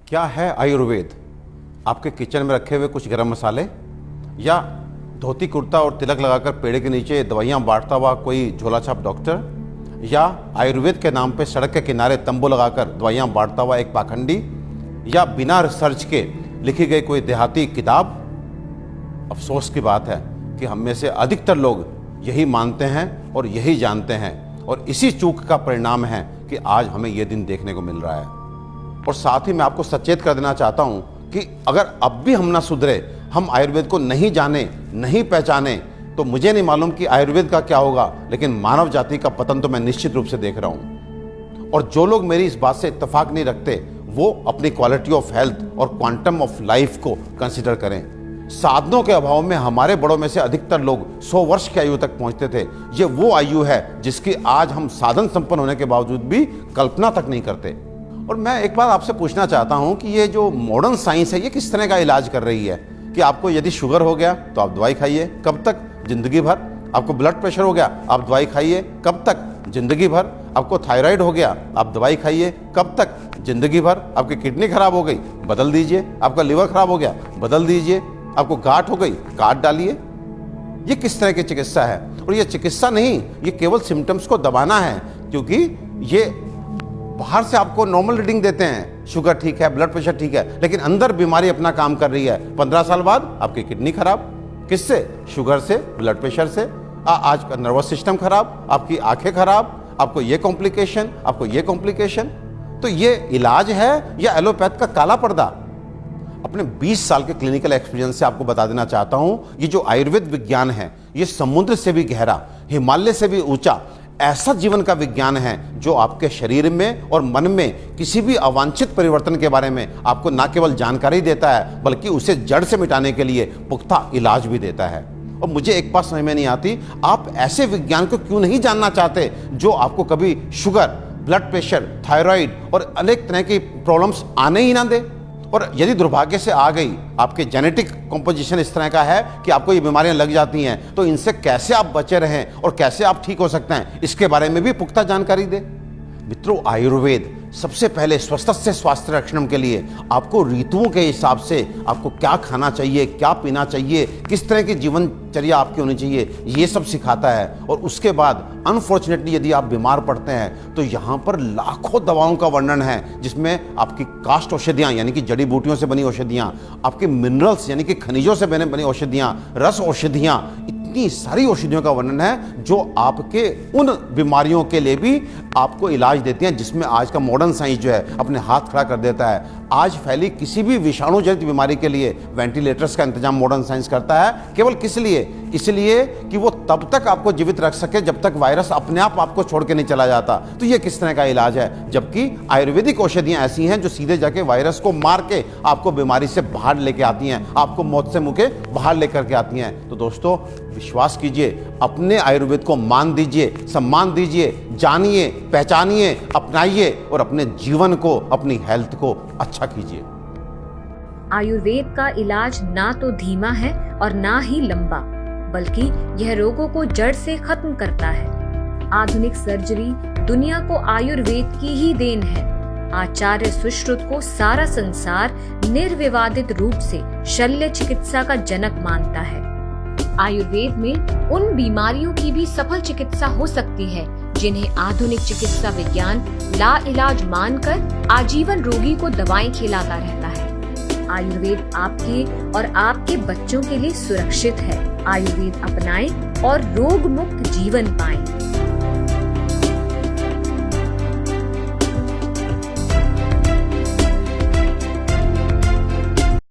क्या है आयुर्वेद? आपके किचन में रखे हुए कुछ गरम मसाले, या धोती कुर्ता और तिलक लगाकर पेड़ के नीचे दवाइयाँ बांटता हुआ कोई झोला छाप डॉक्टर, या आयुर्वेद के नाम पे सड़क के किनारे तंबू लगाकर दवाइयाँ बांटता हुआ एक पाखंडी, या बिना रिसर्च के लिखी गई कोई देहाती किताब? अफसोस की बात है कि हम में से अधिकतर लोग यही मानते हैं और यही जानते हैं, और इसी चूक का परिणाम है कि आज हमें यह दिन देखने को मिल रहा है। और साथ ही मैं आपको सचेत कर देना चाहता हूं कि अगर अब भी हम ना सुधरे, हम आयुर्वेद को नहीं जाने, नहीं पहचाने, तो मुझे नहीं मालूम कि आयुर्वेद का क्या होगा, लेकिन मानव जाति का पतन तो मैं निश्चित रूप से देख रहा हूं। और जो लोग मेरी इस बात से इत्तेफाक नहीं रखते, वो अपनी क्वालिटी ऑफ हेल्थ और क्वांटम ऑफ लाइफ को कंसिडर करें। साधनों के अभाव में हमारे बड़ों में से अधिकतर लोग 100 वर्ष की आयु तक पहुंचते थे। ये वो आयु है जिसकी आज हम साधन संपन्न होने के बावजूद भी कल्पना तक नहीं करते। और मैं एक बात आपसे पूछना चाहता हूं कि ये जो मॉडर्न साइंस है, ये किस तरह का इलाज कर रही है? कि आपको यदि शुगर हो गया तो आप दवाई खाइए, कब तक? जिंदगी भर। आपको ब्लड प्रेशर हो गया, आप दवाई खाइए, कब तक? जिंदगी भर। आपको थायराइड हो गया, आप दवाई खाइए, कब तक? जिंदगी भर। आपकी किडनी खराब हो गई, बदल दीजिए। आपका लिवर खराब हो गया, बदल दीजिए। आपको गांठ हो गई, काट डालिए। ये किस तरह की चिकित्सा है? और ये चिकित्सा नहीं, ये केवल सिम्टम्स को दबाना है, क्योंकि ये बाहर से आपको नॉर्मल रीडिंग देते हैं, शुगर ठीक है, ब्लड प्रेशर ठीक है, लेकिन अंदर बीमारी अपना काम कर रही है। 15 साल बाद आपकी किडनी खराब, किससे? शुगर से, ब्लड प्रेशर से। आज का नर्वस सिस्टम खराब, आपकी आंखें खराब, आपको ये कॉम्प्लिकेशन, आपको ये कॉम्प्लिकेशन। तो ये इलाज है या एलोपैथ का काला पर्दा? अपने 20 साल के क्लिनिकल एक्सपीरियंस से आपको बता देना चाहता हूं, ये जो आयुर्वेद विज्ञान है, ये समुद्र से भी गहरा, हिमालय से भी ऊंचा ऐसा जीवन का विज्ञान है जो आपके शरीर में और मन में किसी भी अवांछित परिवर्तन के बारे में आपको न केवल जानकारी देता है, बल्कि उसे जड़ से मिटाने के लिए पुख्ता इलाज भी देता है। और मुझे एक बात समझ में नहीं आती, आप ऐसे विज्ञान को क्यों नहीं जानना चाहते जो आपको कभी शुगर, ब्लड प्रेशर, थायराइड और अनेक तरह की प्रॉब्लम्स आने ही ना दे। और यदि दुर्भाग्य से आ गई, आपके जेनेटिक कॉम्पोजिशन इस तरह का है कि आपको ये बीमारियां लग जाती हैं, तो इनसे कैसे आप बचे रहें और कैसे आप ठीक हो सकते हैं, इसके बारे में भी पुख्ता जानकारी दे। मित्रों, आयुर्वेद सबसे पहले स्वस्थ से स्वास्थ्य रक्षण के लिए आपको ऋतुओं के हिसाब से आपको क्या खाना चाहिए, क्या पीना चाहिए, किस तरह की जीवनचर्या आपकी होनी चाहिए, ये सब सिखाता है। और उसके बाद अनफॉर्चुनेटली यदि आप बीमार पड़ते हैं तो यहाँ पर लाखों दवाओं का वर्णन है, जिसमें आपकी काष्ठ औषधियाँ यानी कि जड़ी बूटियों से बनी औषधियाँ, आपके मिनरल्स यानी कि खनिजों से बनी औषधियाँ, रस औषधियाँ, इतनी सारी औषधियों का वर्णन है जो आपके उन बीमारियों के लिए भी आपको इलाज देती हैं, जिसमें आज का मॉडर्न साइंस जो है अपने हाथ खड़ा कर देता है। आज फैली किसी भी विषाणु जनित बीमारी के लिए वेंटिलेटर्स का इंतजाम मॉडर्न साइंस करता है। केवल किस लिए? इसलिए कि वो तब तक आपको जीवित रख सके जब तक वायरस अपने आप आपको छोड़ के नहीं चला जाता। तो ये किस तरह का इलाज है? जबकि आयुर्वेदिक औषधियां ऐसी हैं जो सीधे जाके वायरस को मार के आपको बीमारी से बाहर लेके आती हैं, आपको मौत से मुंह के बाहर लेकर के आती हैं। तो दोस्तों, विश्वास कीजिए, अपने आयुर्वेद को मान दीजिए, सम्मान दीजिए, जानिए, पहचानिए, अपनाइए और अपने जीवन को, अपनी हेल्थ को अच्छा कीजिए। आयुर्वेद का इलाज ना तो धीमा है और ना ही लंबा, बल्कि यह रोगों को जड़ से खत्म करता है। आधुनिक सर्जरी दुनिया को आयुर्वेद की ही देन है। आचार्य सुश्रुत को सारा संसार निर्विवादित रूप से शल्य चिकित्सा का जनक मानता है। आयुर्वेद में उन बीमारियों की भी सफल चिकित्सा हो सकती है जिन्हें आधुनिक चिकित्सा विज्ञान लाइलाज मानकर आजीवन रोगी को दवाएं खिलाता रहता है। आयुर्वेद आपके और आपके बच्चों के लिए सुरक्षित है। आयुर्वेद अपनाएं और रोग मुक्त जीवन पाएं।